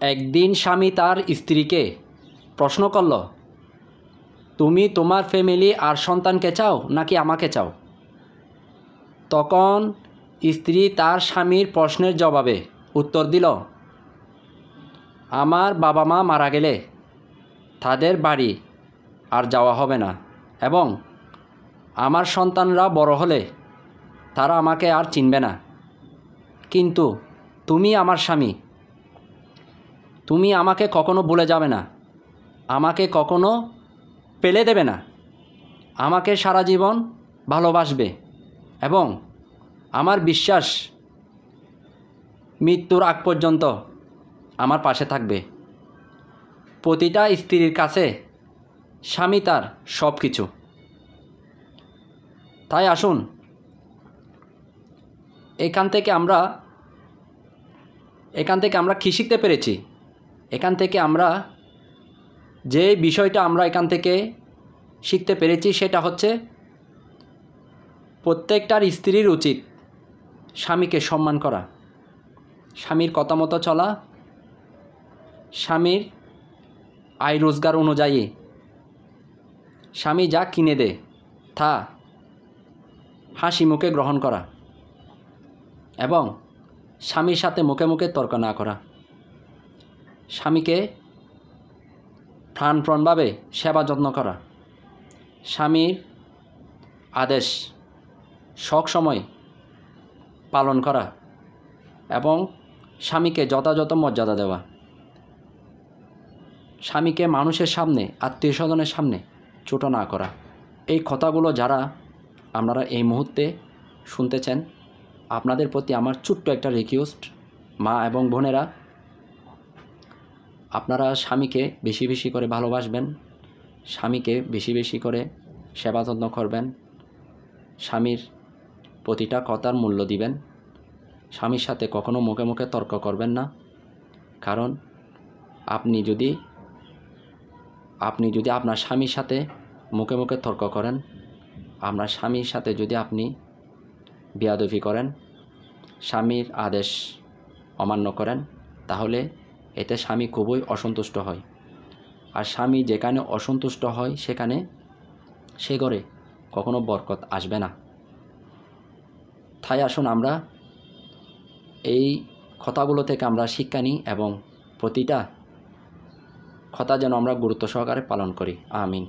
একদিন স্বামী তার স্ত্রীকে প্রশ্ন করল, তুমি তোমার ফ্যামিলি আর সন্তানকে চাও নাকি আমাকে চাও? তখন স্ত্রী তার স্বামীর প্রশ্নের জবাবে উত্তর দিল, আমার বাবা মা মারা গেলে তাদের বাড়ি আর যাওয়া হবে না, এবং আমার সন্তানরা বড় হলে তারা আমাকে আর চিনবে না। কিন্তু তুমি আমার স্বামী, তুমি আমাকে কখনো ভুলে যাবে না, আমাকে কখনো ফেলে দেবে না, আমাকে সারা জীবন ভালোবাসবে এবং আমার বিশ্বাস মৃত্যুর আগ পর্যন্ত আমার পাশে থাকবে। প্রতিটা স্ত্রীর কাছে স্বামী তার সব কিছু। তাই আসুন এখান থেকে আমরা কী শিখতে পেরেছি? এখান থেকে আমরা যে বিষয়টা আমরা এখান থেকে শিখতে পেরেছি সেটা হচ্ছে, প্রত্যেকটার স্ত্রীর উচিত স্বামীকে সম্মান করা, স্বামীর কথা মতো চলা, স্বামীর আয় রোজগার অনুযায়ী স্বামী যা কিনে দেয় তা হাসি মুখে গ্রহণ করা এবং স্বামীর সাথে মুখে মুখে তর্ক না করা, স্বামীকে প্রাণপ্রাণভাবে সেবা যত্ন করা, স্বামীর আদেশ সবসময় পালন করা এবং স্বামীকে যথাযথ মর্যাদা দেওয়া, স্বামীকে মানুষের সামনে, আত্মীয় স্বজনের সামনে ছোট না করা। এই কথাগুলো যারা আপনারা এই মুহূর্তে শুনতেছেন, আপনাদের প্রতি আমার ছোট্ট একটা রিকোয়েস্ট, মা এবং বোনেরা, আপনারা স্বামীকে বেশি বেশি করে ভালোবাসবেন, স্বামীকে বেশি বেশি করে সেবা যত্ন করবেন, স্বামীর প্রতিটা কথার মূল্য দিবেন, স্বামীর সাথে কখনো মুখে মুখে তর্ক করবেন না। কারণ আপনি যদি আপনার স্বামীর সাথে মুখে মুখে তর্ক করেন, আপনার স্বামীর সাথে যদি আপনি বেয়াদবি করেন, স্বামীর আদেশ অমান্য করেন, তাহলে এতে স্বামী খুবই অসন্তুষ্ট হয়। আর স্বামী যেখানে অসন্তুষ্ট হয় সেখানে সে ঘরে কখনো বরকত আসবে না। তাই আসুন আমরা এই কথাগুলো থেকে আমরা শিক্ষা নিই এবং প্রতিটা কথা যেন আমরা গুরুত্ব সহকারে পালন করি। আমিন।